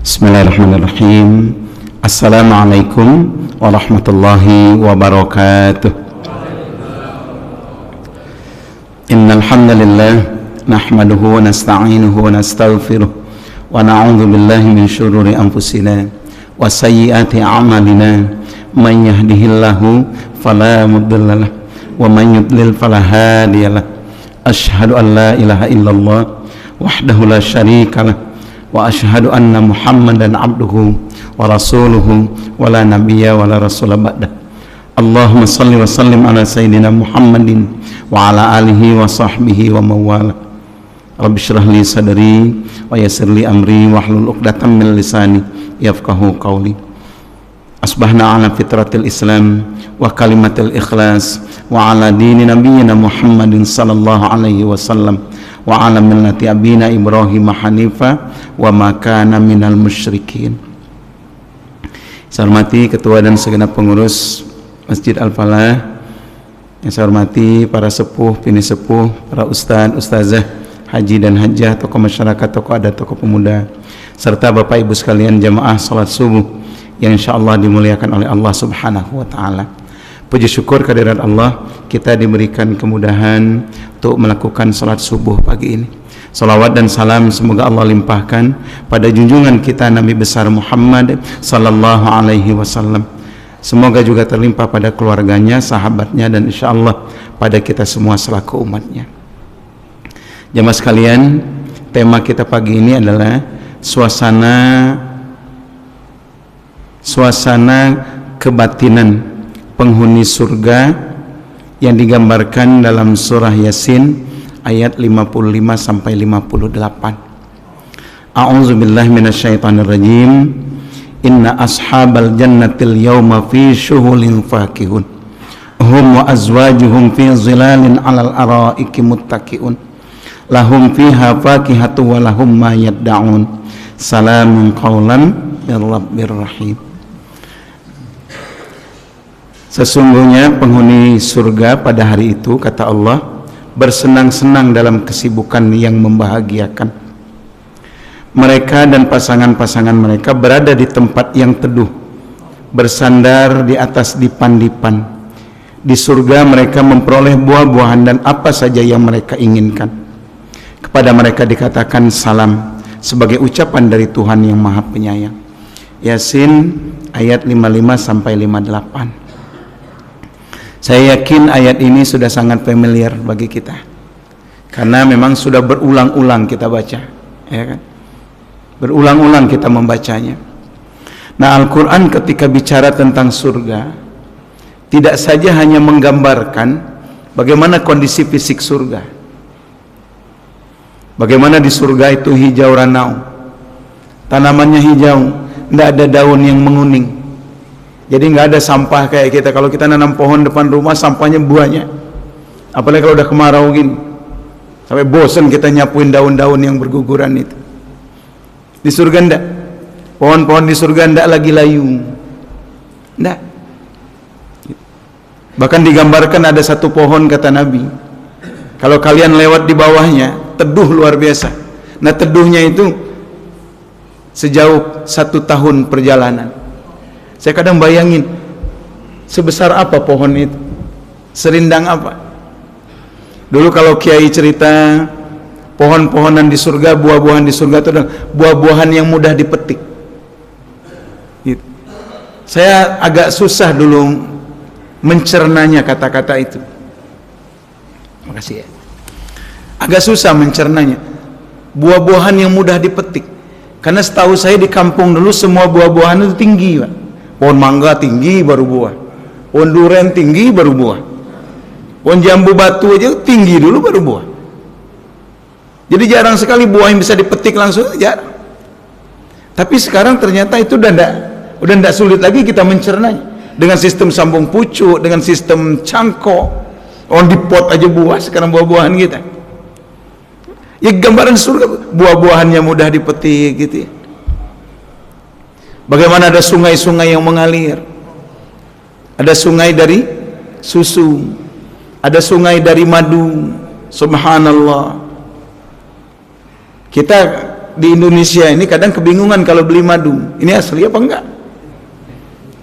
Bismillahirrahmanirrahim. Assalamualaikum warahmatullahi wabarakatuh. Innal hamdalillah nahmaduhu wa nasta'inuhu wa nastaghfiruh wa na'udzu billahi min shururi anfusina wa sayyiati a'malina. Man yahdihillahu fala mudilla lahu wa man yudlil fala hadiya lahu. Asyhadu an la ilaha illallah wahdahu la syarika lahu wa asyhadu anna Muhammadan abduhu wa rasuluhu wa la nabiyya wa la rasula ba'da. Allahumma salli wa sallim ala sayyidina Muhammadin wa ala alihi wa sahbihi wa mawala. Rabbi shrah li sadri wa yassir li amri wahlul 'uqdatam min lisani yafqahu qawli. Asbahna ala fitratil Islam wa kalimatil ikhlas wa ala dini nabiyyina Muhammadin sallallahu alaihi wasallam wa ala millati abina Ibrahim hanifa wa ma kana minal musyrikin. Saya hormati ketua dan segenap pengurus Masjid Al-Falah, yang saya hormati para sepuh, bini sepuh, para ustaz, ustazah, haji dan hajah, tokoh masyarakat, tokoh adat, tokoh pemuda, serta Bapak Ibu sekalian jamaah salat subuh yang insyaallah dimuliakan oleh Allah Subhanahu wa taala. Puji syukur kehadirat Allah, kita diberikan kemudahan untuk melakukan salat subuh pagi ini. Salawat dan salam semoga Allah limpahkan pada junjungan kita Nabi besar Muhammad sallallahu alaihi wasallam. Semoga juga terlimpah pada keluarganya, sahabatnya, dan insyaallah pada kita semua selaku umatnya. Jamaah sekalian, tema kita pagi ini adalah suasana kebatinan penghuni surga yang digambarkan dalam surah Yasin ayat 55 sampai 58. A'udzubillahi minasyaitonirrajim. Inna ashabal jannatil yawma fi syughulin fakihun hum wa azwajuhum fi zilalin 'alal araiki muttaqiun lahum fiha fakihatu wa lahum ma yad'un salamun qaulan mir rabbir rahim. Sesungguhnya penghuni surga pada hari itu, kata Allah, bersenang-senang dalam kesibukan yang membahagiakan. Mereka dan pasangan-pasangan mereka berada di tempat yang teduh, bersandar di atas dipan-dipan. Di surga mereka memperoleh buah-buahan dan apa saja yang mereka inginkan. Kepada mereka dikatakan salam sebagai ucapan dari Tuhan yang Maha Penyayang. Yasin ayat 55 sampai 58. Saya yakin ayat ini sudah sangat familiar bagi kita, karena memang sudah berulang-ulang kita baca, ya kan? Berulang-ulang kita membacanya. Nah, Al-Quran ketika bicara tentang surga, tidak saja hanya menggambarkan bagaimana kondisi fisik surga, bagaimana di surga itu hijau ranau, tanamannya hijau, tidak ada daun yang menguning. Jadi nggak ada sampah kayak kita. Kalau kita nanam pohon depan rumah, sampahnya buahnya. Apalagi kalau udah kemarau gini, sampai bosan kita nyapuin daun-daun yang berguguran itu. Di surga enggak. Pohon-pohon di surga enggak lagi layu. Enggak. Bahkan digambarkan ada satu pohon, kata Nabi, kalau kalian lewat di bawahnya, teduh luar biasa. Nah, teduhnya itu sejauh 1 tahun perjalanan. Saya kadang bayangin, sebesar apa pohon itu, serindang apa. Dulu kalau kiai cerita pohon-pohonan di surga, buah-buahan di surga itu adalah buah-buahan yang mudah dipetik gitu. Saya agak susah dulu mencernanya kata-kata itu. Makasih ya. Agak susah mencernanya, buah-buahan yang mudah dipetik. Karena setahu saya di kampung dulu semua buah-buahan itu tinggi, Pak. Pohon mangga tinggi baru buah, pohon durian tinggi baru buah, pohon jambu batu aja tinggi dulu baru buah. Jadi jarang sekali buah yang bisa dipetik langsung, jarang. Tapi sekarang ternyata itu udah enggak sulit lagi kita mencernanya dengan sistem sambung pucuk, dengan sistem cangkok. On di pot aja buah sekarang buah-buahan kita. Ya gambaran surga, buah-buahannya mudah dipetik gitu ya. Bagaimana ada sungai-sungai yang mengalir, ada sungai dari susu, ada sungai dari madu. Subhanallah. Kita di Indonesia ini kadang kebingungan kalau beli madu, ini asli apa enggak.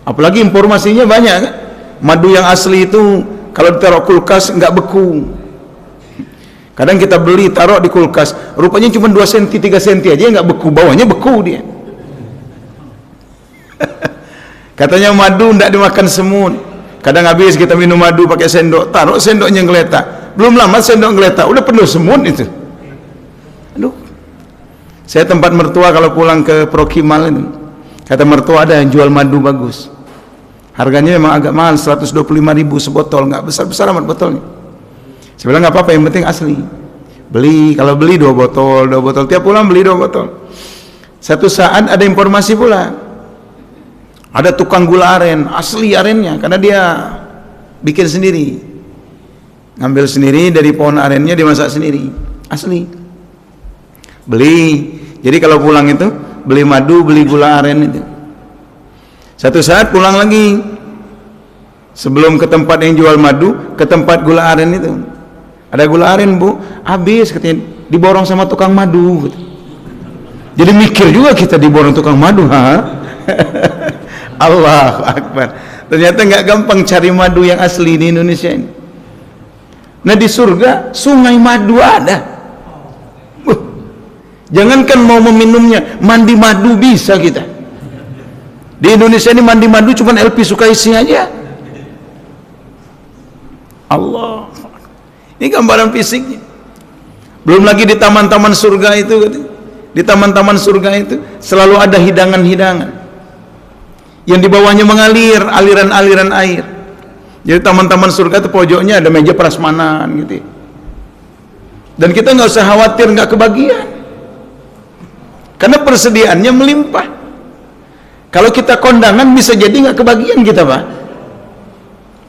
Apalagi informasinya banyak kan? Madu yang asli itu kalau ditaruh kulkas enggak beku. Kadang kita beli taruh di kulkas, rupanya cuma 2 cm 3 cm aja enggak beku, bawahnya beku dia. Katanya madu enggak dimakan semut. Kadang habis kita minum madu pakai sendok, taruh sendoknya ngeletak. Belum lama sendok ngeletak, udah penuh semut itu. Aduh. Saya tempat mertua kalau pulang ke Prokimal itu, kata mertua ada yang jual madu bagus. Harganya memang agak mahal, 125.000 sebotol, nggak besar-besar amat botolnya. Saya bilang nggak apa-apa, yang penting asli. Beli, kalau beli 2 botol, tiap pulang beli 2 botol. Satu saat ada informasi pula, ada tukang gula aren, asli arennya, karena dia bikin sendiri, ngambil sendiri dari pohon arennya, dimasak sendiri, asli. Beli, jadi kalau pulang itu beli madu, beli gula aren itu. Satu saat pulang lagi, sebelum ke tempat yang jual madu, ke tempat gula aren itu, ada gula aren bu, habis katanya, diborong sama tukang madu. Jadi mikir juga kita diborong tukang madu, ha? Allahu Akbar. Ternyata nggak gampang cari madu yang asli di Indonesia ini. Nah di surga sungai madu ada. Jangankan mau meminumnya, mandi madu bisa kita. Di Indonesia ini mandi madu cuma LP Sukaisi aja. Allah. Ini gambaran fisiknya. Belum lagi di taman-taman surga itu, di taman-taman surga itu selalu ada hidangan-hidangan yang di bawahnya mengalir aliran-aliran air. Jadi taman-taman surga itu pojoknya ada meja prasmanan gitu. Dan kita nggak usah khawatir nggak kebagian, karena persediaannya melimpah. Kalau kita kondangan bisa jadi nggak kebagian kita, Pak.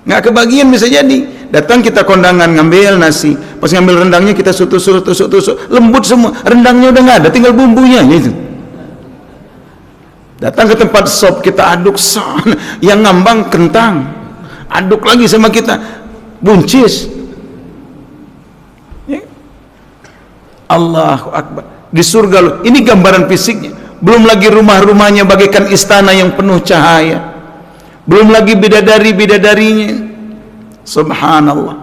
Nggak kebagian bisa jadi. Datang kita kondangan ngambil nasi, pas ngambil rendangnya kita tusuk, lembut semua. Rendangnya udah nggak ada, tinggal bumbunya gitu. Datang ke tempat sop kita aduk sana, yang ngambang kentang, aduk lagi sama kita buncis. Ya. Allahu Akbar. Di surga loh. Ini gambaran fisiknya. Belum lagi rumah-rumahnya bagaikan istana yang penuh cahaya. Belum lagi bidadari-bidadarinya. Subhanallah.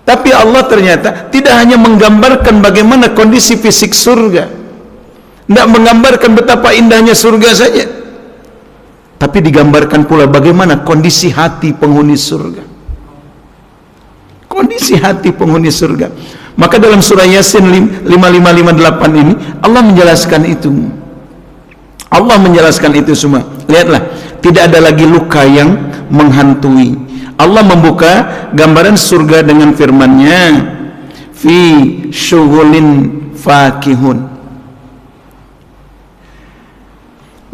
Tapi Allah ternyata tidak hanya menggambarkan bagaimana kondisi fisik surga, tidak menggambarkan betapa indahnya surga saja, tapi digambarkan pula bagaimana kondisi hati penghuni surga. Kondisi hati penghuni surga. Maka dalam surah Yasin 5558 ini Allah menjelaskan itu. Allah menjelaskan itu semua. Lihatlah, tidak ada lagi luka yang menghantui. Allah membuka gambaran surga dengan firman-Nya, fi syughulin fakihun.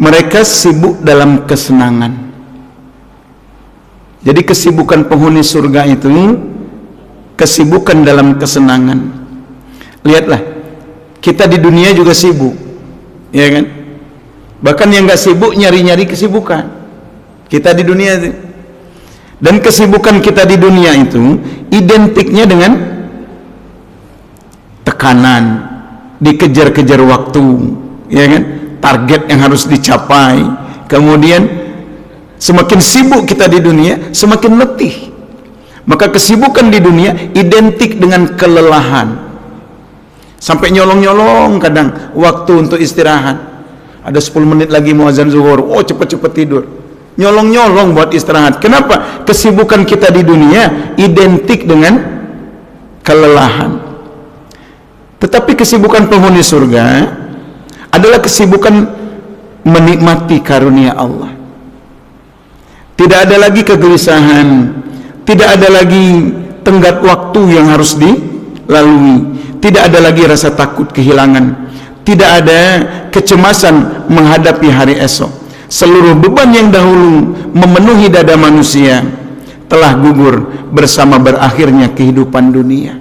Mereka sibuk dalam kesenangan. Jadi kesibukan penghuni surga itu kesibukan dalam kesenangan. Lihatlah, kita di dunia juga sibuk, ya kan? Bahkan yang nggak sibuk nyari-nyari kesibukan kita di dunia itu. Dan kesibukan kita di dunia itu identiknya dengan tekanan, dikejar-kejar waktu, ya kan? Target yang harus dicapai. Kemudian semakin sibuk kita di dunia, semakin letih. Maka kesibukan di dunia identik dengan kelelahan. Sampai nyolong-nyolong kadang waktu untuk istirahat. Ada 10 menit lagi mau azan zuhur, oh cepet-cepet tidur. Nyolong-nyolong buat istirahat. Kenapa? Kesibukan kita di dunia identik dengan kelelahan. Tetapi kesibukan penghuni surga adalah kesibukan menikmati karunia Allah. Tidak ada lagi kegelisahan, tidak ada lagi tenggat waktu yang harus dilalui, tidak ada lagi rasa takut kehilangan, tidak ada kecemasan menghadapi hari esok. Seluruh beban yang dahulu memenuhi dada manusia telah gugur bersama berakhirnya kehidupan dunia.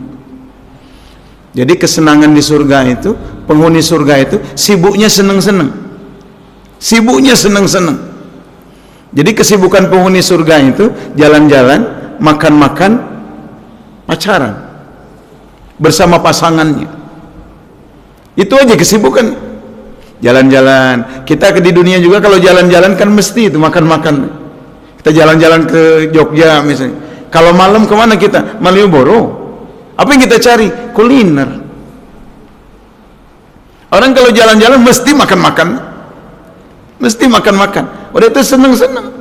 Jadi kesenangan di surga itu, penghuni surga itu sibuknya seneng-seneng, sibuknya seneng-seneng. Jadi kesibukan penghuni surga itu jalan-jalan, makan-makan, pacaran bersama pasangannya. Itu aja kesibukan. Jalan-jalan. Kita di dunia juga kalau jalan-jalan kan mesti itu makan-makan. Kita jalan-jalan ke Jogja misalnya. Kalau malam kemana kita? Malioboro. Apa yang kita cari? Kuliner. Orang kalau jalan-jalan mesti makan-makan. Mesti makan-makan. Udah itu senang-senang.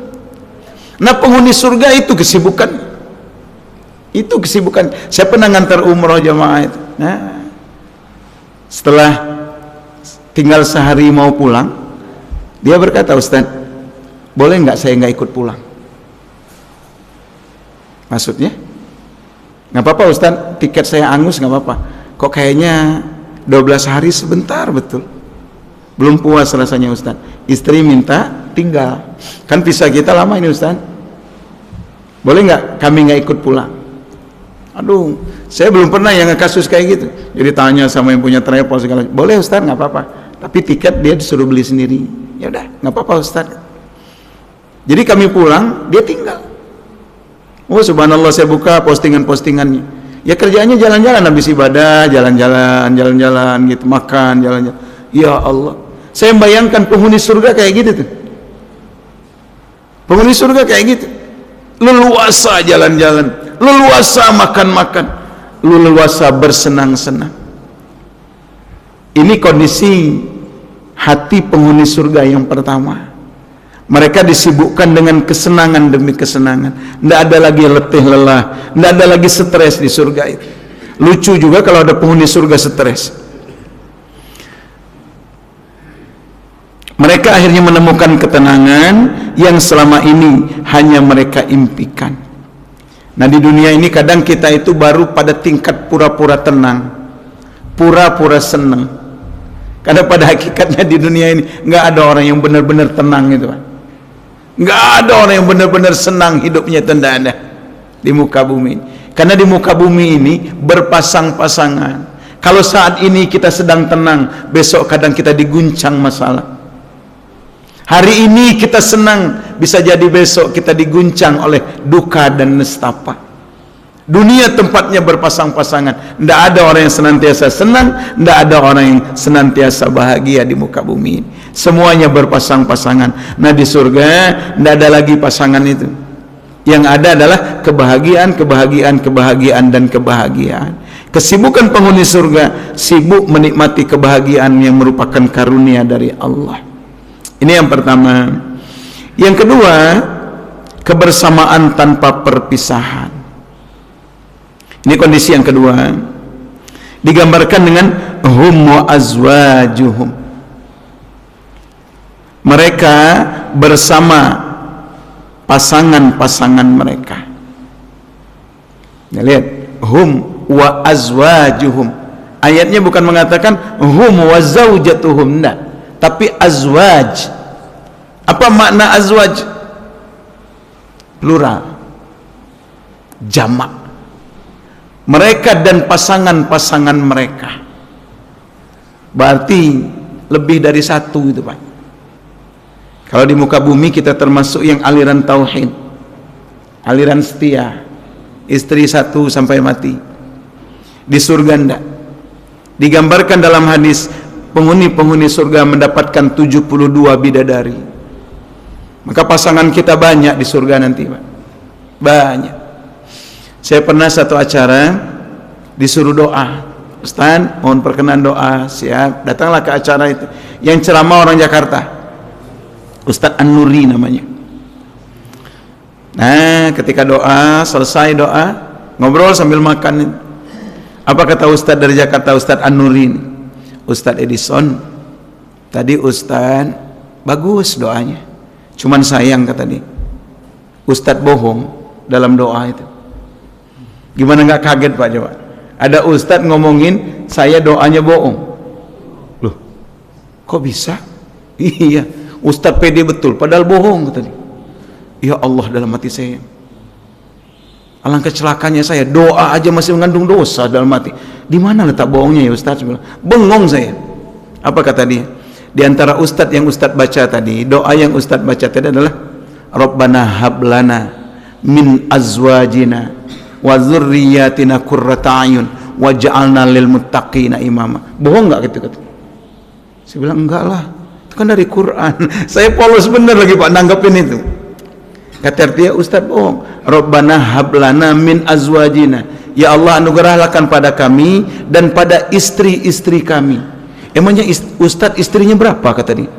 Nah, penghuni surga itu kesibukan. Itu kesibukan. Saya pernah ngantar umroh jamaah itu. Nah, setelah tinggal sehari mau pulang, dia berkata, Ustaz, boleh nggak saya nggak ikut pulang? Maksudnya? Nggak apa-apa Ustaz, tiket saya angus nggak apa-apa. Kok kayaknya 12 hari sebentar betul. Belum puas rasanya Ustaz. Istri minta tinggal. Kan visa kita lama ini Ustaz. Boleh nggak kami nggak ikut pulang? Aduh, saya belum pernah yang kasus kayak gitu. Jadi tanya sama yang punya travel segala. Boleh Ustaz, nggak apa-apa. Tapi tiket dia disuruh beli sendiri. Ya udah, nggak apa-apa Ustaz. Jadi kami pulang, dia tinggal. Oh subhanallah, saya buka postingan-postingannya. Ya kerjaannya jalan-jalan habis ibadah, jalan-jalan gitu, makan, jalan-jalan. Ya Allah, saya membayangkan penghuni surga kayak gitu tuh. Penghuni surga kayak gitu. Leluasa jalan-jalan, leluasa makan-makan, leluasa bersenang-senang. Ini kondisi hati penghuni surga yang pertama. Mereka disibukkan dengan kesenangan demi kesenangan. Tidak ada lagi letih lelah, tidak ada lagi stres di surga itu. Lucu juga kalau ada penghuni surga stres. Mereka akhirnya menemukan ketenangan yang selama ini hanya mereka impikan. Nah, di dunia ini kadang kita itu baru pada tingkat pura-pura tenang, pura-pura senang. Karena pada hakikatnya di dunia ini nggak ada orang yang benar-benar tenang gitu, Pak. Nggak ada orang yang benar-benar senang hidupnya, tidak ada di muka bumi. Karena di muka bumi ini berpasang-pasangan. Kalau saat ini kita sedang tenang, besok kadang kita diguncang masalah. Hari ini kita senang, bisa jadi besok kita diguncang oleh duka dan nestapa. Dunia tempatnya berpasang-pasangan. Tidak ada orang yang senantiasa senang, tidak ada orang yang senantiasa bahagia di muka bumi ini. Semuanya berpasang-pasangan. Nah, di surga tidak ada lagi pasangan itu. Yang ada adalah kebahagiaan, kebahagiaan, kebahagiaan, dan kebahagiaan. Kesibukan penghuni surga, sibuk menikmati kebahagiaan yang merupakan karunia dari Allah. Ini yang pertama. Yang kedua, kebersamaan tanpa perpisahan. Ini kondisi yang kedua. Digambarkan dengan hum wa azwajuhum. Mereka bersama pasangan-pasangan mereka. Nah, lihat, hum wa azwajuhum. Ayatnya bukan mengatakan hum wa zaujatuhum, enggak, tapi azwaj. Apa makna azwaj? Plural, jamak. Mereka dan pasangan-pasangan mereka. Berarti lebih dari satu itu, Pak. Kalau di muka bumi kita termasuk yang aliran tauhid, aliran setia, istri satu sampai mati. Di surga enggak. Digambarkan dalam hadis, penghuni-penghuni surga mendapatkan 72 bidadari. Maka pasangan kita banyak di surga nanti, Pak. Banyak. Saya pernah satu acara disuruh doa. Ustaz, mohon perkenan doa. Siap. Datanglah ke acara itu. Yang ceramah orang Jakarta, Ustaz An-Nuri namanya. Nah, ketika doa, selesai doa, ngobrol sambil makan. Apa kata Ustaz dari Jakarta, Ustaz An-Nuri? Ustaz Edison, tadi Ustaz bagus doanya, cuman sayang kata dia, Ustaz bohong dalam doa itu. Gimana nggak kaget Pak coba? Ada Ustaz ngomongin saya doanya bohong. Loh, kok bisa? Iya, Ustaz pede betul, padahal bohong kata dia. Ya Allah, dalam hati saya, alangkah celakanya saya, doa aja masih mengandung dosa dalam hati. Di mana letak bohongnya ya Ustaz? Bengong saya. Apa kata dia? Di antara Ustaz yang Ustaz baca tadi, doa yang Ustaz baca tadi adalah Rabbana hablana min azwajina wa dzurriyyatina qurrata a'yun waj'alna lil muttaqina imama. Bohong enggak gitu kata? Saya bilang, enggak lah, itu kan dari Quran. Saya polos bener lagi Pak nanggepin itu. Kata dia, Ustaz bohong. Rabbana hablana min azwajina, ya Allah anugerahkan pada kami dan pada istri-istri kami. Emangnya Ustaz istrinya berapa kata dia?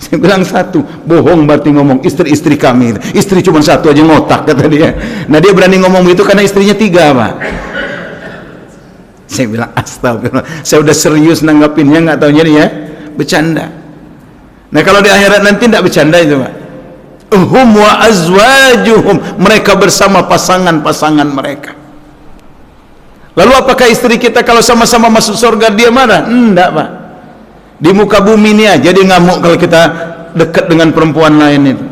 Saya bilang satu. Bohong berarti ngomong istri-istri kami. Istri cuma satu aja, ngotak kata dia. Nah dia berani ngomong begitu karena istrinya 3 Pak. Saya bilang astagfirullah. Saya udah serius nanggapinnya, nggak taunya dia bercanda. Nah kalau di akhirat nanti tidak bercanda itu Pak. Hum wa azwajuhum, mereka bersama pasangan-pasangan mereka. Lalu apakah istri kita kalau sama-sama masuk surga dia marah? Enggak Pak. Di muka bumi ini aja dia ngamuk kalau kita dekat dengan perempuan lain itu.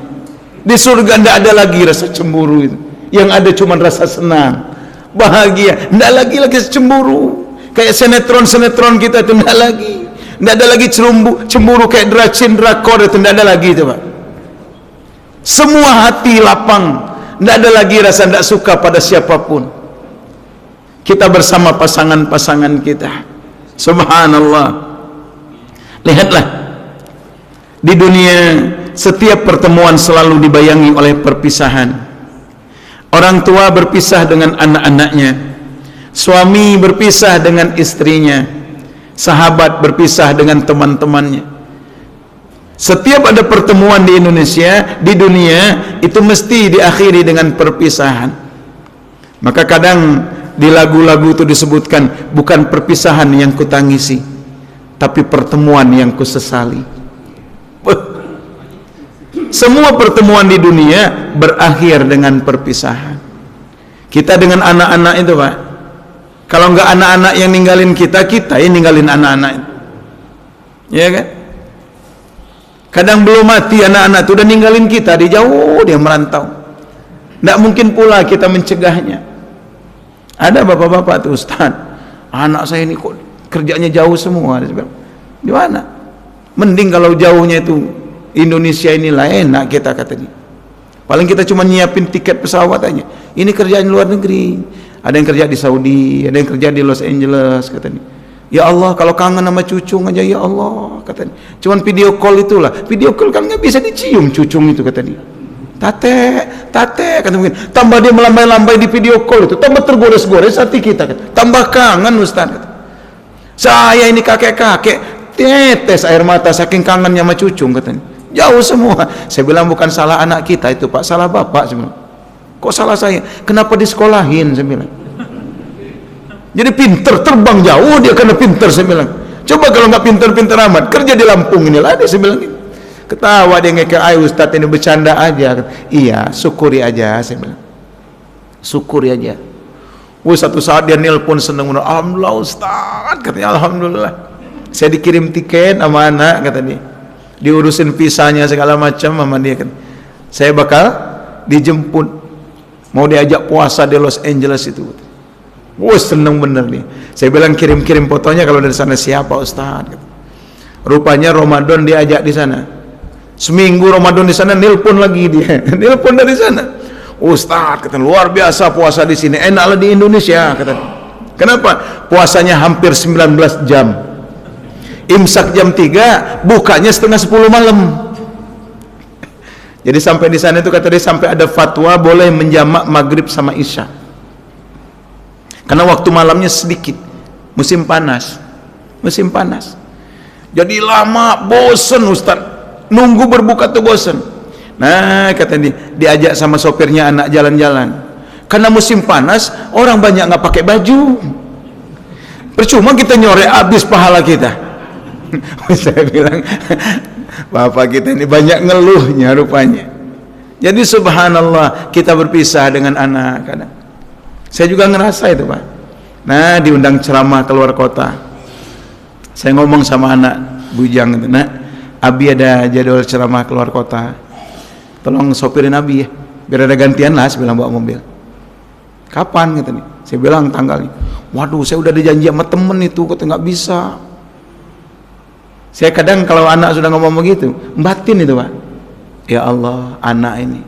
Di surga tidak ada lagi rasa cemburu itu. Yang ada cuma rasa senang, bahagia. Tidak lagi cemburu. Kayak sinetron-sinetron kita itu tidak lagi. Tidak ada lagi cemburu kayak drakor itu tidak ada lagi itu Pak. Semua hati lapang. Tidak ada lagi rasa tidak suka pada siapapun. Kita bersama pasangan-pasangan kita. Subhanallah. Lihatlah, di dunia setiap pertemuan selalu dibayangi oleh perpisahan. Orang tua berpisah dengan anak-anaknya, suami berpisah dengan istrinya, sahabat berpisah dengan teman-temannya. Setiap ada pertemuan di Indonesia, di dunia, itu mesti diakhiri dengan perpisahan. Maka kadang di lagu-lagu itu disebutkan, bukan perpisahan yang kutangisi, tapi pertemuan yang kusesali. Semua pertemuan di dunia berakhir dengan perpisahan. Kita dengan anak-anak itu Pak, kalau enggak anak-anak yang ninggalin kita, kita yang ninggalin anak-anak itu, ya kan? Kadang belum mati anak-anak itu udah ninggalin kita, dia jauh, dia merantau. Tidak mungkin pula kita mencegahnya. Ada bapak-bapak tuh, Ustaz, anak saya ini kok kerjanya jauh semua. Di mana? Mending kalau jauhnya itu Indonesia inilah enak kita, kata dia. Paling kita cuma nyiapin tiket pesawat aja. Ini kerjaan luar negeri. Ada yang kerja di Saudi, ada yang kerja di Los Angeles, kata dia. Ya Allah, kalau kangen sama cucung aja, ya Allah, kata dia. Cuman video call itulah. Video call kan nggak bisa dicium cucung itu, kata dia. Tate, kata mungkin. Tambah dia melambai-lambai di video call itu, tambah tergores-gores hati kita, kata. Tambah kangen Ustaz, kata. Saya ini kakek-kakek tetes air mata saking kangennya sama cucung, katanya. Jauh semua. Saya bilang bukan salah anak kita itu Pak, salah bapak. Saya bilang, kok salah saya? Kenapa disekolahin? Saya bilang. Jadi pinter, terbang jauh dia karena pinter, saya bilang. Coba kalau nggak pinter-pinter amat, kerja di Lampung inilah dia, saya bilang. Ketawa dia ngekek, ayo Ustaz ini bercanda aja. Iya, syukuri aja, saya bilang. Syukuri aja. Satu saat dia nelpon seneng, alhamdulillah Ustaz, katanya alhamdulillah. Saya dikirim tiket sama anak, kata dia. Diurusin visanya segala macam sama dia, kan. Saya bakal dijemput, mau diajak puasa di Los Angeles itu. Seneng bener nih. Saya bilang kirim-kirim fotonya kalau dari sana. Siapa Ustaz? Rupanya Ramadan diajak di sana. Seminggu Ramadan di sana, nelpon lagi dia. Nelpon dari sana. Ustaz, kata, luar biasa puasa di sini. Enaklah di Indonesia, kata. Kenapa? Puasanya hampir 19 jam. Imsak jam 3, bukanya setengah 10 malam. Jadi sampai di sana itu kata dia sampai ada fatwa boleh menjamak maghrib sama isya. Karena waktu malamnya sedikit, musim panas. Jadi lama, bosen Ustaz. Nunggu berbuka tuh bosen. Nah, kata dia, diajak sama sopirnya anak jalan-jalan. Karena musim panas, orang banyak nggak pakai baju. Percuma kita nyore habis pahala kita. Saya bilang, bapak kita ini banyak ngeluhnya rupanya. Jadi subhanallah, kita berpisah dengan anak kadang. Saya juga ngerasa itu Pak. Nah, diundang ceramah keluar kota. Saya ngomong sama anak bujang itu, nak, Abi ada jadwal ceramah keluar kota. Tolong sopirin Abi ya, biar ada gantian lah. Saya bilang bawa mobil. Kapan? Kata nih. Saya bilang tanggalnya. Waduh, saya udah ada janji sama temen itu, kata nggak bisa. Saya kadang kalau anak sudah ngomong begitu, batin itu Pak. Ya Allah, anak ini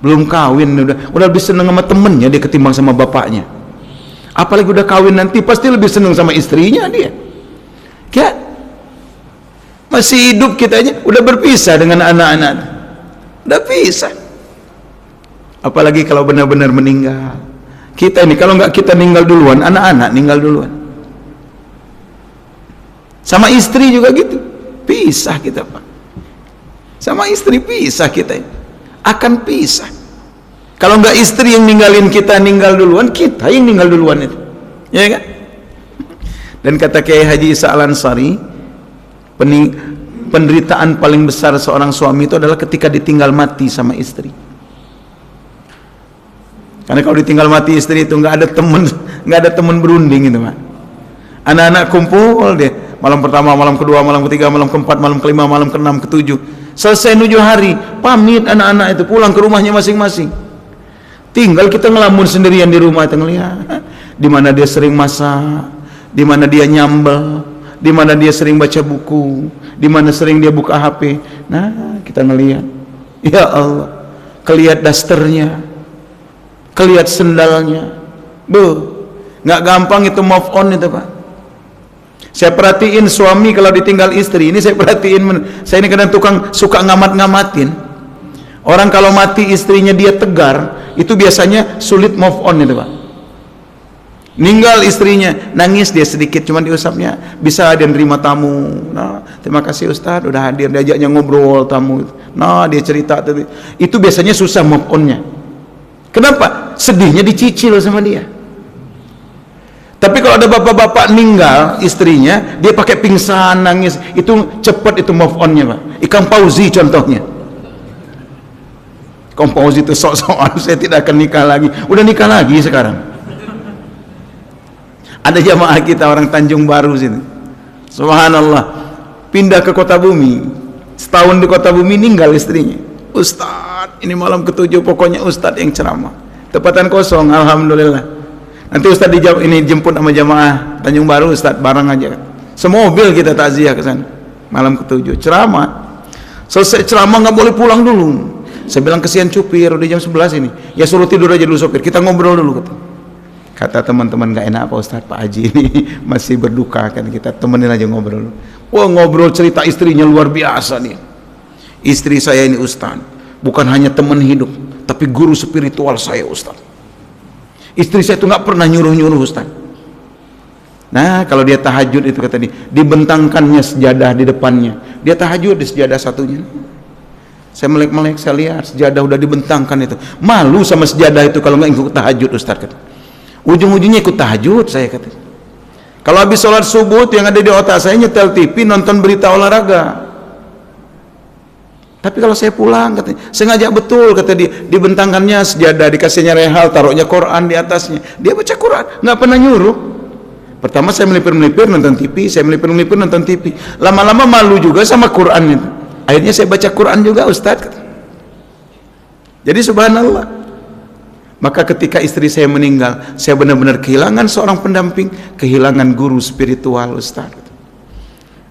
belum kawin udah lebih seneng sama temennya dia ketimbang sama bapaknya. Apalagi udah kawin nanti pasti lebih seneng sama istrinya dia. Ya. Masih hidup kita aja udah berpisah dengan anak-anak, udah pisah. Apalagi kalau benar-benar meninggal. Kita ini kalau nggak kita meninggal duluan, anak-anak meninggal duluan. Sama istri juga gitu, pisah kita Pak. Sama istri pisah kita, akan pisah. Kalau nggak istri yang ninggalin kita meninggal duluan, kita yang meninggal duluan itu, ya kan? Dan kata Kiai Haji Isa Al-Ansari, penderitaan paling besar seorang suami itu adalah ketika ditinggal mati sama istri. Karena kalau ditinggal mati istri itu nggak ada teman berunding itu Pak. Anak-anak kumpul deh, malam pertama, malam kedua, malam ketiga, malam keempat, malam kelima, malam keenam, ketujuh. Selesai 7 hari, pamit anak-anak itu pulang ke rumahnya masing-masing. Tinggal kita ngelamun sendirian di rumah, kita ngelihat di mana dia sering masak, di mana dia nyambel, di mana dia sering baca buku, di mana sering dia buka HP. Nah, kita ngelihat, ya Allah, kelihat dasternya, kelihat sendalnya. Nggak gampang itu move on itu Pak. Saya perhatiin suami kalau ditinggal istri, ini saya perhatiin, saya ini kadang tukang suka ngamat-ngamatin. Orang kalau mati istrinya dia tegar, itu biasanya sulit move on itu Pak. Ninggal istrinya, nangis dia sedikit, cuman diusapnya, bisa dia nerima tamu. Nah, terima kasih Ustadz udah hadir, diajaknya ngobrol tamu. Nah, dia cerita itu biasanya susah move onnya. Kenapa? Sedihnya dicicil sama dia. Tapi kalau ada bapak-bapak ninggal istrinya, dia pakai pingsan, nangis, itu cepat itu move onnya Pak. Ikang Fauzi contohnya. Komposi itu sok-sokan, saya tidak akan nikah lagi. Udah nikah lagi sekarang. Ada jamaah kita orang Tanjung Baru sini, subhanallah, pindah ke Kota Bumi. Setahun di Kota Bumi ninggal istrinya. Ustadz, ini malam ke-7 pokoknya Ustadz yang ceramah. Tepatan kosong, alhamdulillah. Nanti Ustadz ini jemput sama jamaah Tanjung Baru, Ustadz bareng aja. Semobil kita takziah ke sana. Malam ke-7 ceramah. Selesai ceramah nggak boleh pulang dulu. Saya bilang kesian supir, udah jam 11 ini, ya suruh tidur aja dulu sopir, kita ngobrol dulu. Kata teman-teman, nggak enak Pak Ustadz, Pak Haji ini masih berduka kan, kita temenin aja ngobrol. Wah, ngobrol cerita istrinya luar biasa nih. Istri saya ini Ustadz, bukan hanya teman hidup, tapi guru spiritual saya Ustadz. Istri saya itu nggak pernah nyuruh-nyuruh Ustadz. Nah, kalau dia tahajud itu kata dia, dibentangkannya sejadah di depannya, dia tahajud di sejadah satunya. Saya melek-melek, saya lihat sejadah udah dibentangkan itu. Malu sama sejadah itu kalau nggak ikut tahajud Ustaz kata. Ujung-ujungnya ikut tahajud saya kata. Kalau habis sholat subuh yang ada di otak saya nyetel TV nonton berita olahraga. Tapi kalau saya pulang katanya, sengaja betul kata dia, dibentangkannya sejadah, dikasihnya rehal, taruhnya Quran di atasnya. Dia baca Quran, nggak pernah nyuruh. Pertama saya melipir-melipir nonton TV, saya melipir-melipir nonton TV. Lama-lama malu juga sama Quran itu. Akhirnya saya baca Quran juga Ustaz. Jadi subhanallah. Maka ketika istri saya meninggal, saya benar-benar kehilangan seorang pendamping, kehilangan guru spiritual Ustaz.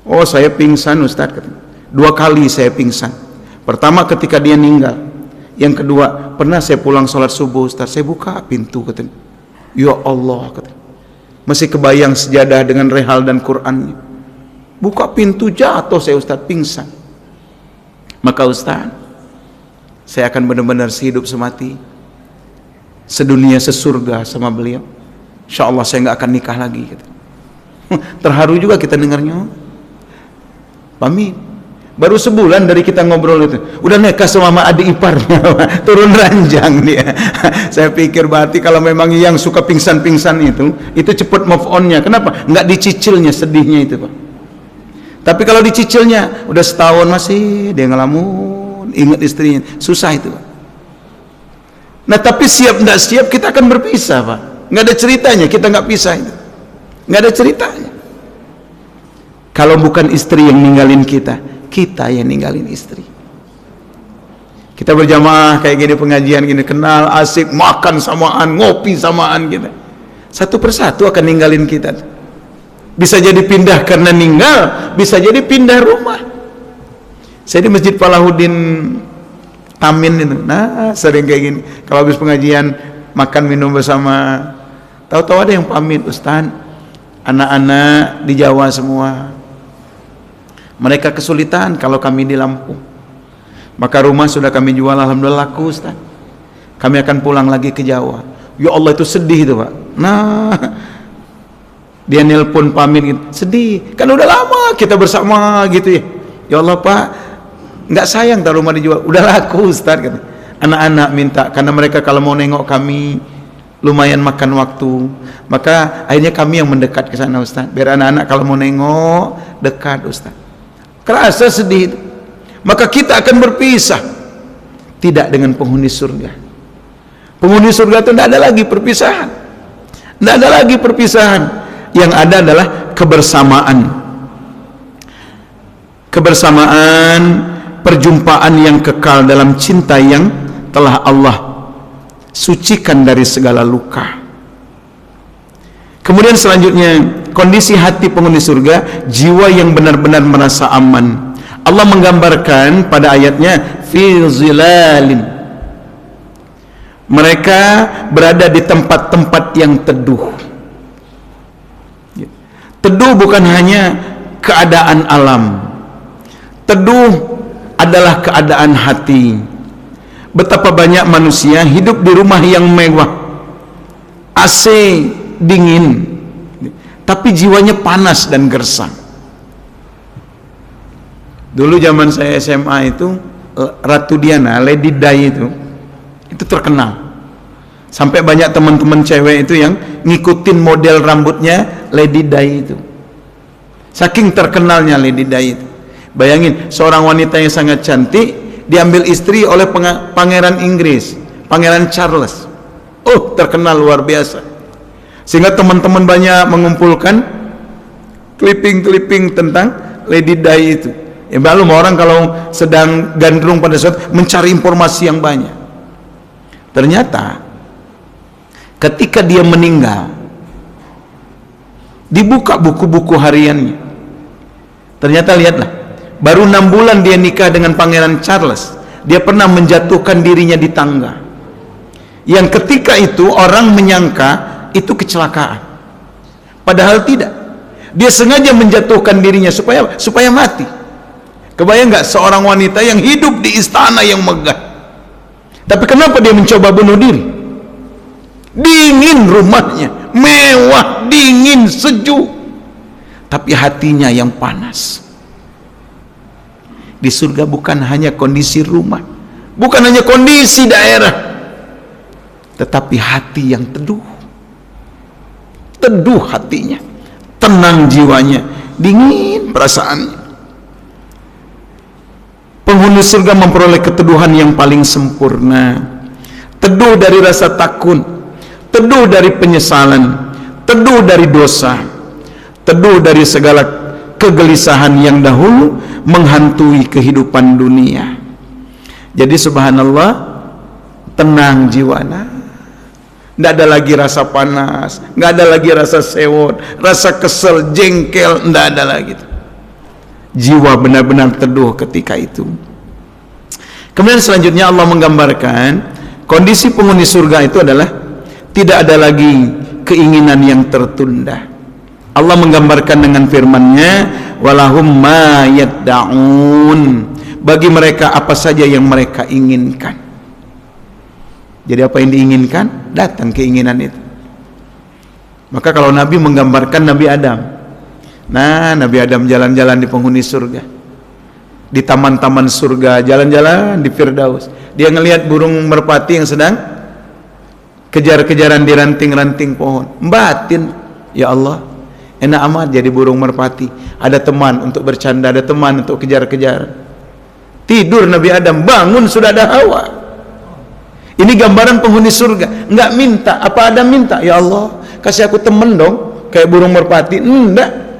Oh, saya pingsan Ustaz. 2 kali saya pingsan. Pertama ketika dia meninggal. Yang kedua, pernah saya pulang sholat subuh Ustaz, saya buka pintu katanya. Ya Allah katanya. Masih kebayang sejadah dengan rehal dan Qurannya. Buka pintu jatuh saya Ustaz, pingsan. Maka Ustaz, saya akan benar-benar sehidup semati, sedunia sesurga sama beliau. InsyaAllah saya nggak akan nikah lagi gitu. Terharu juga kita dengarnya. Pamit. Baru sebulan dari kita ngobrol itu, udah nikah sama adik iparnya, turun ranjang dia. Saya pikir berarti kalau memang yang suka pingsan-pingsan itu cepat move on-nya. Kenapa? Nggak dicicilnya sedihnya itu Pak. Tapi kalau dicicilnya udah setahun masih dia ngelamun, ingat istrinya, susah itu Pak. Nah tapi siap nggak siap kita akan berpisah Pak. Nggak ada ceritanya kita nggak pisah itu, nggak ada ceritanya. Kalau bukan istri yang ninggalin kita, kita yang ninggalin istri. Kita berjamaah kayak gini pengajian gini, kenal, asik, makan samaan, ngopi samaan kita. Satu persatu akan ninggalin kita. Bisa jadi pindah karena ninggal, bisa jadi pindah rumah. Saya di Masjid Falahuddin Tamin itu, nah sering kayak gini. Kalau habis pengajian makan minum bersama, tahu-tahu ada yang pamit, Ustaz, anak-anak di Jawa semua. Mereka kesulitan kalau kami di Lampung. Maka rumah sudah kami jual, alhamdulillah laku Ustaz. Kami akan pulang lagi ke Jawa. Ya Allah, itu sedih itu Pak. Nah, dia nelpon pamit gitu. Sedih, kan udah lama kita bersama gitu ya. Ya Allah Pak, nggak sayang tak rumah dijual, udah laku Ustaz kata. Anak-anak minta, karena mereka kalau mau nengok kami lumayan makan waktu. Maka akhirnya kami yang mendekat ke sana Ustaz. Biar anak-anak kalau mau nengok dekat Ustaz. Kerasa sedih itu. Maka kita akan berpisah. Tidak dengan penghuni surga. Penghuni surga itu tidak ada lagi perpisahan. Tidak ada lagi perpisahan. Yang ada adalah kebersamaan. Kebersamaan, perjumpaan yang kekal dalam cinta yang telah Allah sucikan dari segala luka. Kemudian selanjutnya, kondisi hati penghuni surga, jiwa yang benar-benar merasa aman. Allah menggambarkan pada ayatnya fi zilalin. Mereka berada di tempat-tempat yang teduh. Teduh bukan hanya keadaan alam. Teduh adalah keadaan hati. Betapa banyak manusia hidup di rumah yang mewah, AC dingin, tapi jiwanya panas dan gersang. Dulu zaman saya SMA itu, Ratu Diana, Lady Di itu terkenal. Sampai banyak teman-teman cewek itu yang ngikutin model rambutnya Lady Di itu. Saking terkenalnya Lady Di itu. Bayangin, seorang wanita yang sangat cantik diambil istri oleh Pangeran Inggris, Pangeran Charles. Oh, terkenal luar biasa. Sehingga teman-teman banyak mengumpulkan clipping-clipping tentang Lady Di itu. Ya, belum orang kalau sedang gandrung pada saat mencari informasi yang banyak. Ternyata ketika dia meninggal, dibuka buku-buku hariannya. Ternyata lihatlah, baru 6 bulan dia nikah dengan Pangeran Charles, dia pernah menjatuhkan dirinya di tangga. Yang ketika itu orang menyangka itu kecelakaan, padahal tidak. Dia sengaja menjatuhkan dirinya supaya mati. Kebayang nggak seorang wanita yang hidup di istana yang megah, tapi kenapa dia mencoba bunuh diri? Dingin rumahnya, mewah, dingin, sejuk, tapi hatinya yang panas. Di surga bukan hanya kondisi rumah, bukan hanya kondisi daerah, tetapi hati yang teduh. Teduh hatinya, tenang jiwanya, dingin perasaannya. Penghuni surga memperoleh keteduhan yang paling sempurna. Teduh dari rasa takut, teduh dari penyesalan, teduh dari dosa, teduh dari segala kegelisahan yang dahulu menghantui kehidupan dunia. Jadi subhanallah, tenang jiwana. Tidak ada lagi rasa panas, nggak ada lagi rasa sewot, rasa kesel, jengkel, tidak ada lagi. Jiwa benar-benar teduh ketika itu. Kemudian selanjutnya Allah menggambarkan kondisi penghuni surga itu adalah tidak ada lagi keinginan yang tertunda. Allah menggambarkan dengan firman-Nya, walahum ma yadda'un, bagi mereka apa saja yang mereka inginkan. Jadi apa yang diinginkan, datang keinginan itu. Maka kalau Nabi menggambarkan Nabi Adam, nah Nabi Adam jalan-jalan di penghuni surga, di taman-taman surga, jalan-jalan di Firdaus. Dia ngelihat burung merpati yang sedang kejar-kejaran di ranting-ranting pohon. Batin, ya Allah, enak amat jadi burung merpati. Ada teman untuk bercanda, ada teman untuk kejar-kejaran. Tidur Nabi Adam, bangun sudah ada Hawa. Ini gambaran penghuni surga. Enggak minta, apa Adam minta? Ya Allah, kasih aku teman dong, kayak burung merpati. Enggak.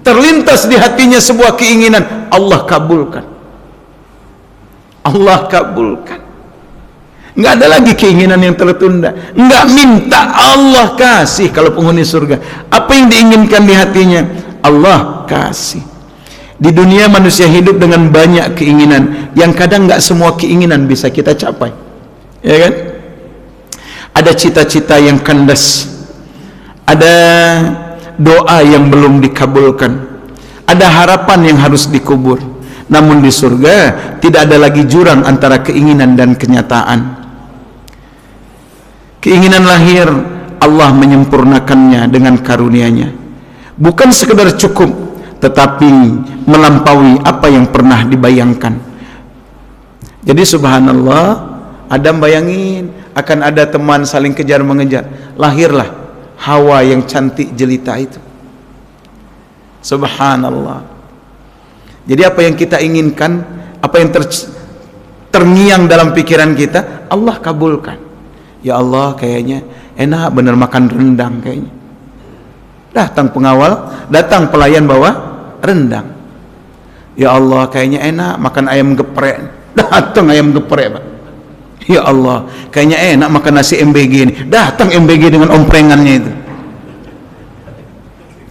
Terlintas di hatinya sebuah keinginan, Allah kabulkan. Allah kabulkan. Enggak ada lagi keinginan yang tertunda. Enggak minta, Allah kasih. Kalau penghuni surga, apa yang diinginkan di hatinya, Allah kasih. Di dunia manusia hidup dengan banyak keinginan, yang kadang enggak semua keinginan bisa kita capai, ya kan? Ada cita-cita yang kandas, ada doa yang belum dikabulkan, ada harapan yang harus dikubur. Namun di surga tidak ada lagi jurang antara keinginan dan kenyataan. Keinginan lahir, Allah menyempurnakannya dengan karunia-Nya. Bukan sekedar cukup, tetapi melampaui apa yang pernah dibayangkan. Jadi subhanallah, Adam bayangin akan ada teman saling kejar mengejar, lahirlah Hawa yang cantik jelita itu. Subhanallah. Jadi apa yang kita inginkan, apa yang terngiang dalam pikiran kita, Allah kabulkan. Ya Allah, kayaknya enak bener makan rendang kayaknya. Datang pengawal, datang pelayan bawa rendang. Ya Allah, kayaknya enak makan ayam geprek. Datang ayam geprek, Pak. Ya Allah, kayaknya enak makan nasi MBG ini. Datang MBG dengan omprengannya itu.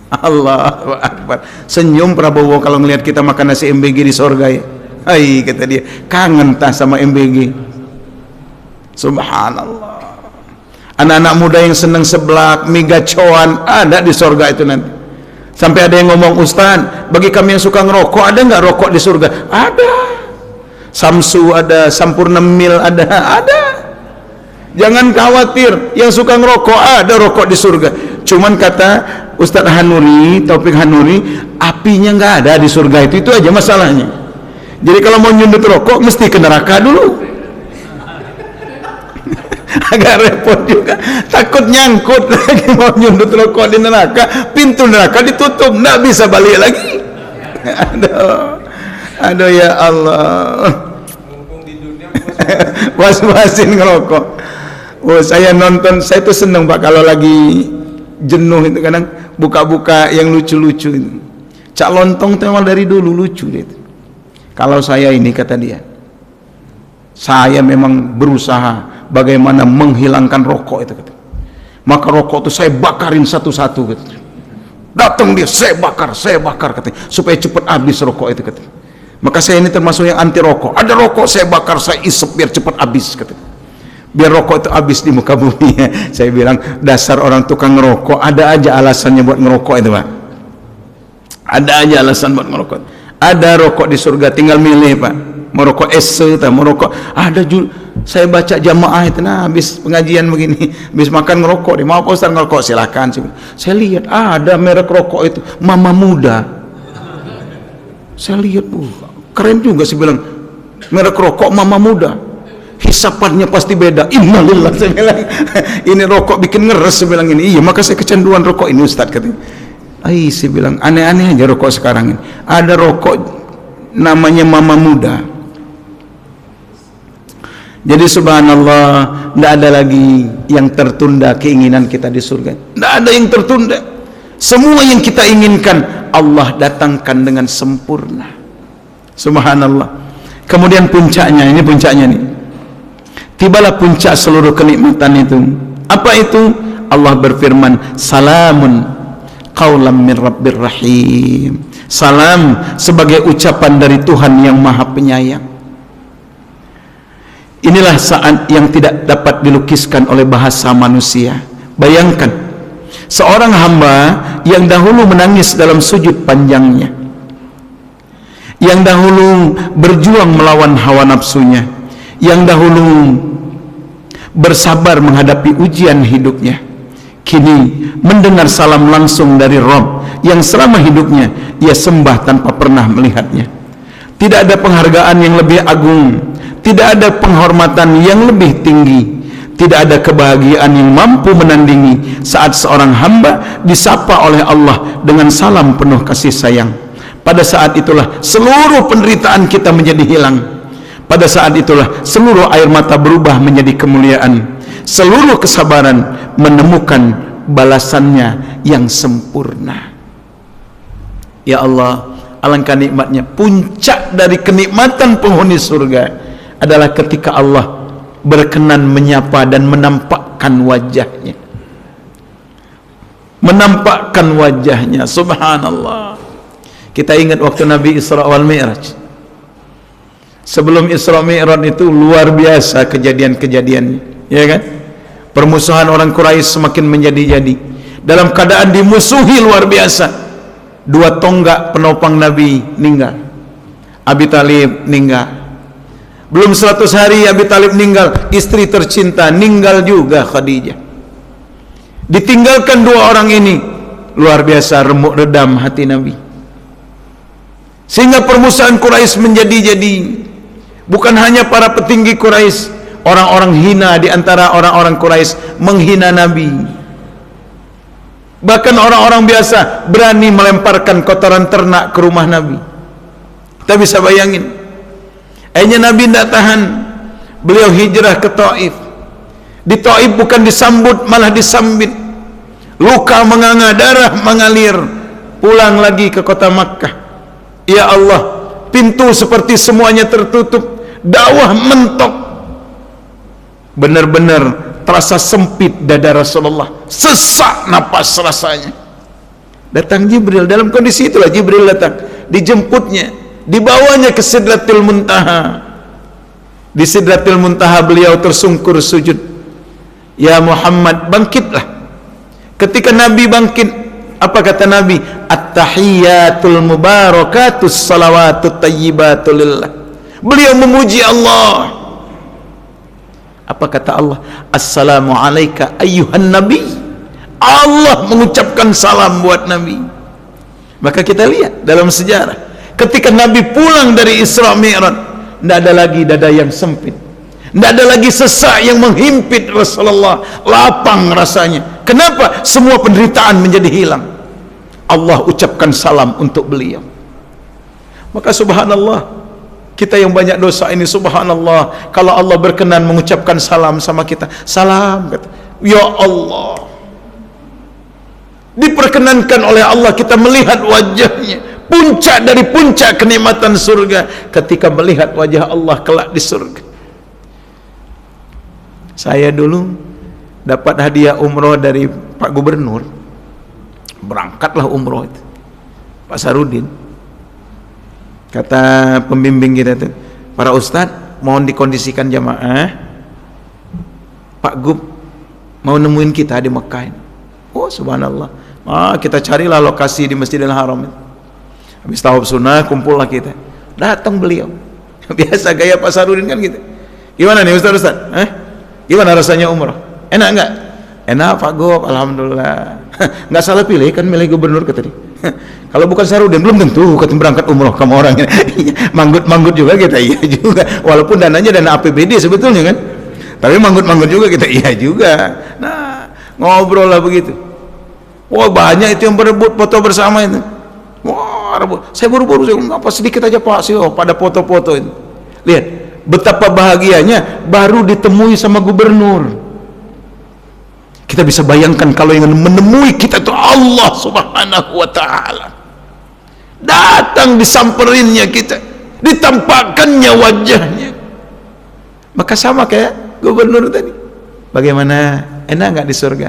Allahu Akbar. Senyum Prabowo kalau ngelihat kita makan nasi MBG di surga ya. Hai, kata dia, kangen tak sama MBG. Subhanallah. Anak-anak muda yang senang seblak, mie gacoan, ada di surga itu nanti. Sampai ada yang ngomong, Ustaz, bagi kami yang suka ngerokok, ada nggak rokok di surga? Ada. Samsu ada, Sampurna Mil ada. Jangan khawatir, yang suka ngerokok ada rokok di surga. Cuman kata Ustaz Hanuri, Taufik Hanuri, apinya nggak ada di surga itu aja masalahnya. Jadi kalau mau nyundut rokok mesti ke neraka dulu. Agak repot juga, takut nyangkut lagi mau nyundut rokok di neraka, pintu neraka ditutup, nggak bisa balik lagi. Aduh ya Allah. Was-wasin ngerokok. Oh, saya nonton, saya tuh seneng Pak kalau lagi jenuh itu kadang buka-buka yang lucu-lucu itu. Cak Lontong itu memang dari dulu lucu itu. Kalau saya ini, kata dia, saya memang berusaha bagaimana menghilangkan rokok itu, kata. Maka rokok itu saya bakarin satu-satu, kata. Datang dia, saya bakar, kata, supaya cepat habis rokok itu, kata. Maka saya ini termasuk yang anti rokok. Ada rokok saya bakar, saya isep biar cepat habis, kata. Biar rokok itu habis di muka bumi. Saya bilang, dasar orang tukang ngerokok, ada aja alasannya buat ngerokok itu, Pak. Ada aja alasan buat ngerokok. Ada rokok di surga, tinggal milih, Pak. Mau rokok esse, mau rokok. Ada saya baca jamaah itu, nah habis pengajian begini, habis makan ngerokok, dia mau apa Ustaz ngerokok, silakan. Saya lihat ada merek rokok itu, Mama Muda. Saya lihat, keren juga sih, bilang merek rokok Mama Muda. Hisapannya pasti beda. Innalillah, saya bilang. Ini rokok bikin ngeres, saya bilang ini. Iya, maka saya kecanduan rokok ini Ustaz, katanya. Saya bilang aneh-aneh aja rokok sekarang ini. Ada rokok namanya Mama Muda. Jadi subhanallah, tidak ada lagi yang tertunda keinginan kita di surga. Tidak ada yang tertunda. Semua yang kita inginkan Allah datangkan dengan sempurna. Subhanallah. Kemudian puncaknya, ini puncaknya nih. Tibalah puncak seluruh kenikmatan itu. Apa itu? Allah berfirman, salamun qaulam min rabbir rahim. Salam sebagai ucapan dari Tuhan yang Maha Penyayang. Inilah saat yang tidak dapat dilukiskan oleh bahasa manusia. Bayangkan seorang hamba yang dahulu menangis dalam sujud panjangnya, yang dahulu berjuang melawan hawa nafsunya, yang dahulu bersabar menghadapi ujian hidupnya, kini mendengar salam langsung dari Rabb yang selama hidupnya ia sembah tanpa pernah melihatnya. Tidak ada penghargaan yang lebih agung, tidak ada penghormatan yang lebih tinggi, tidak ada kebahagiaan yang mampu menandingi saat seorang hamba disapa oleh Allah dengan salam penuh kasih sayang. Pada saat itulah seluruh penderitaan kita menjadi hilang. Pada saat itulah seluruh air mata berubah menjadi kemuliaan. Seluruh kesabaran menemukan balasannya yang sempurna. Ya Allah, alangkah nikmatnya. Puncak dari kenikmatan penghuni surga adalah ketika Allah berkenan menyapa dan menampakkan wajahnya. Menampakkan wajahnya, subhanallah. Kita ingat waktu Nabi Isra wal Mi'raj. Sebelum Isra Mi'raj itu luar biasa kejadian-kejadiannya, ya kan? Permusuhan orang Quraisy semakin menjadi-jadi. Dalam keadaan dimusuhi luar biasa, Dua tonggak penopang Nabi meninggal. Abi Thalib meninggal. Belum 100 hari Abi Thalib meninggal, istri tercinta meninggal juga, Khadijah. Ditinggalkan dua orang ini, luar biasa remuk redam hati Nabi. Sehingga permusuhan Quraisy menjadi-jadi. Bukan hanya para petinggi Quraisy, orang-orang hina di antara orang-orang Quraisy menghina Nabi. Bahkan orang-orang biasa berani melemparkan kotoran ternak ke rumah Nabi. Kita bisa bayangin. Akhirnya Nabi tidak tahan. Beliau hijrah ke Taif. Di Taif bukan disambut, malah disambit. Luka menganga, darah mengalir. Pulang lagi ke kota Makkah. Ya Allah, pintu seperti semuanya tertutup. Dakwah mentok. Benar-benar terasa sempit dada Rasulullah, sesak napas rasanya. Datang Jibril, dalam kondisi itulah Jibril datang, dijemputnya, dibawanya ke Sidratil Muntaha. Di Sidratil Muntaha beliau tersungkur sujud. Ya Muhammad, bangkitlah. Ketika Nabi bangkit, apa kata Nabi? At-tahiyyatul mubarakatus salawatut tayyibatul lillah. Beliau memuji Allah. Apa kata Allah? Assalamu alayka ayyuhan nabi. Allah mengucapkan salam buat Nabi. Maka kita lihat dalam sejarah, ketika Nabi pulang dari Isra Mi'raj, tidak ada lagi dada yang sempit, tidak ada lagi sesak yang menghimpit Rasulullah. Lapang rasanya. Kenapa? Semua penderitaan menjadi hilang. Allah ucapkan salam untuk beliau. Maka subhanallah, kita yang banyak dosa ini, subhanallah, kalau Allah berkenan mengucapkan salam sama kita, salam, kata, ya Allah, diperkenankan oleh Allah kita melihat wajahnya. Puncak dari puncak kenikmatan surga ketika melihat wajah Allah kelak di surga. Saya dulu dapat hadiah umroh dari Pak Gubernur. Berangkatlah umroh itu, Pak Sarudin. Kata pembimbing kita tuh, para ustadz mohon dikondisikan jamaah, Pak Gub mau nemuin kita di Mekah. Oh subhanallah, kita carilah lokasi di Masjidil Haram. Habis tawaf sunnah kumpullah kita, datang beliau. Biasa gaya Pak Sarudin kan gitu. Gimana nih ustadz? Gimana rasanya umrah? Enak enggak? Enak Pak Gub, alhamdulillah. Nggak salah pilih kan, milih gubernur kata dia. Kalau bukan Sarudin belum tentu kata berangkat umroh kamu orangnya. Manggut-manggut juga kita, iya juga. Walaupun dananya dana APBD sebetulnya kan, tapi manggut-manggut juga kita, iya juga. Nah, ngobrol lah begitu. Wah banyak itu yang berebut foto bersama itu. Wah, saya buru-buru, apa sedikit aja Pak sih, oh pada foto-foto itu. Lihat betapa bahagianya baru ditemui sama gubernur. Kita bisa bayangkan kalau yang menemui kita itu Allah subhanahu wa ta'ala. Datang disamperinnya kita, ditampakkannya wajahnya. Maka sama kayak gubernur tadi. Bagaimana? Enak nggak di surga?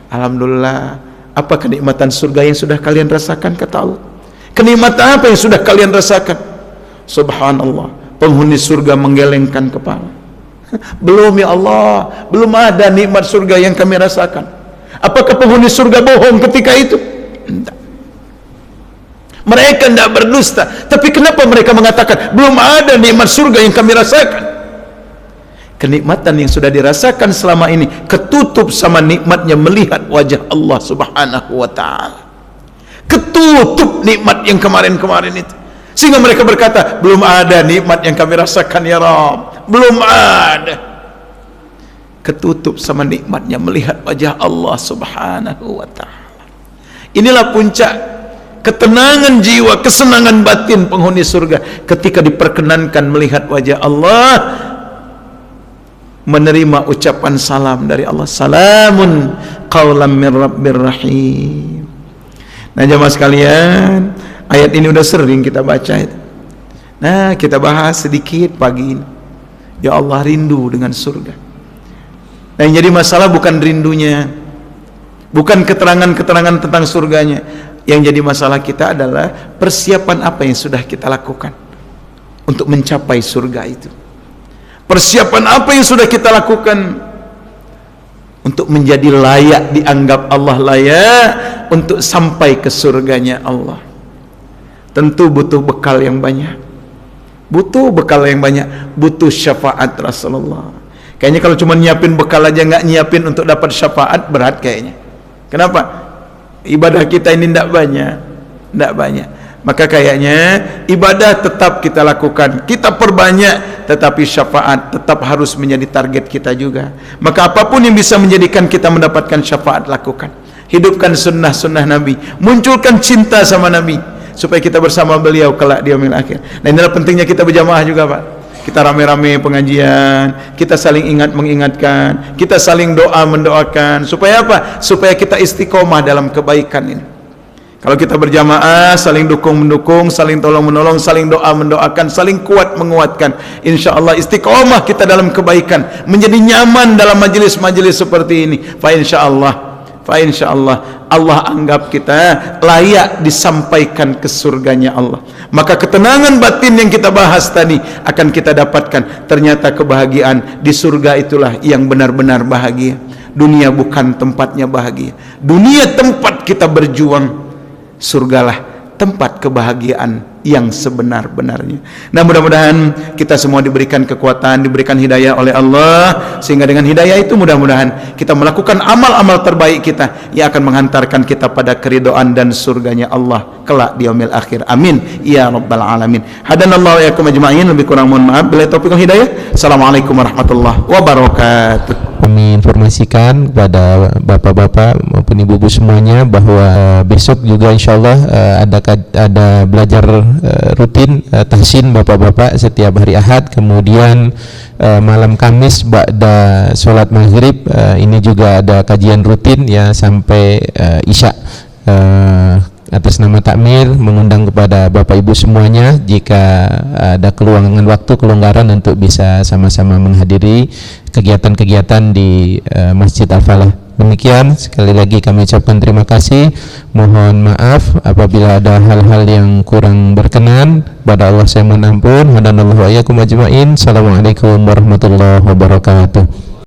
Alhamdulillah. Apa kenikmatan surga yang sudah kalian rasakan, kata Allah? Kenikmatan apa yang sudah kalian rasakan? Subhanallah, penghuni surga menggelengkan kepala. Belum ya Allah, belum ada nikmat surga yang kami rasakan. Apakah penghuni surga bohong ketika itu? Tidak. Mereka tidak berdusta. Tapi kenapa mereka mengatakan belum ada nikmat surga yang kami rasakan? Kenikmatan yang sudah dirasakan selama ini ketutup sama nikmatnya melihat wajah Allah subhanahu wa ta'ala. Ketutup nikmat yang kemarin-kemarin itu, sehingga mereka berkata belum ada nikmat yang kami rasakan ya Rabb. Belum ada. Ketutup sama nikmatnya melihat wajah Allah subhanahu wa ta'ala. Inilah puncak ketenangan jiwa, kesenangan batin penghuni surga ketika diperkenankan melihat wajah Allah, menerima ucapan salam dari Allah. Salamun qaulam min rabbir rahim. Nah jemaah sekalian, ayat ini udah sering kita baca itu. Nah kita bahas sedikit pagi ini. Ya Allah, rindu dengan surga. Nah, yang jadi masalah bukan rindunya, bukan keterangan-keterangan tentang surganya. Yang jadi masalah kita adalah persiapan apa yang sudah kita lakukan untuk mencapai surga itu. Persiapan apa yang sudah kita lakukan untuk menjadi layak, dianggap Allah layak untuk sampai ke surganya Allah. tentu butuh bekal yang banyak. Butuh bekal yang banyak, butuh syafaat Rasulullah. Kayaknya kalau cuma nyiapin bekal aja nggak nyiapin untuk dapat syafaat, berat kayaknya. Kenapa? Ibadah kita ini tidak banyak. Maka kayaknya ibadah tetap kita lakukan, kita perbanyak, tetapi syafaat tetap harus menjadi target kita juga. Maka apapun yang bisa menjadikan kita mendapatkan syafaat, lakukan. Hidupkan sunnah-sunnah Nabi, munculkan cinta sama Nabi, supaya kita bersama beliau kelak di yaumil akhir. Nah, inilah pentingnya kita berjamaah juga, Pak. Kita rame-rame pengajian, kita saling ingat mengingatkan, kita saling doa mendoakan, supaya apa? Supaya kita istiqomah dalam kebaikan ini. Kalau kita berjamaah, saling dukung-mendukung, saling tolong-menolong, saling doa-mendoakan, saling kuat menguatkan, insya Allah istiqomah kita dalam kebaikan, menjadi nyaman dalam majelis-majelis seperti ini. Fa insya Allah Allah anggap kita layak disampaikan ke surganya Allah. Maka ketenangan batin yang kita bahas tadi akan kita dapatkan. Ternyata kebahagiaan di surga itulah yang benar-benar bahagia. Dunia bukan tempatnya bahagia. Dunia tempat kita berjuang, surgalah tempat kebahagiaan yang sebenar-benarnya. Nah, mudah-mudahan kita semua diberikan kekuatan, diberikan hidayah oleh Allah, sehingga dengan hidayah itu mudah-mudahan kita melakukan amal-amal terbaik kita yang akan menghantarkan kita pada keridhaan dan surganya Allah kelak di yaumil akhir. Amin ya rabbal alamin. Hadanallahu wa iyyakum ajma'in. Lebih kurang mohon maaf. Billahi taufiq wal hidayah. Assalamualaikum warahmatullahi wabarakatuh. Kami informasikan kepada bapak-bapak maupun ibu-ibu semuanya bahwa besok juga insyaallah ada belajar rutin tahsin bapak-bapak setiap hari Ahad, kemudian malam Kamis ba'da sholat maghrib ini juga ada kajian rutin ya sampai Isya. Atas nama takmir mengundang kepada bapak ibu semuanya, jika ada kelonggaran untuk bisa sama-sama menghadiri kegiatan-kegiatan di Masjid Al-Falah. Demikian, sekali lagi kami ucapkan terima kasih. Mohon maaf apabila ada hal-hal yang kurang berkenan. Pada Allah saya mohon ampun. Hadanallahu wa iyyakum ajma'in. Assalamualaikum warahmatullahi wabarakatuh.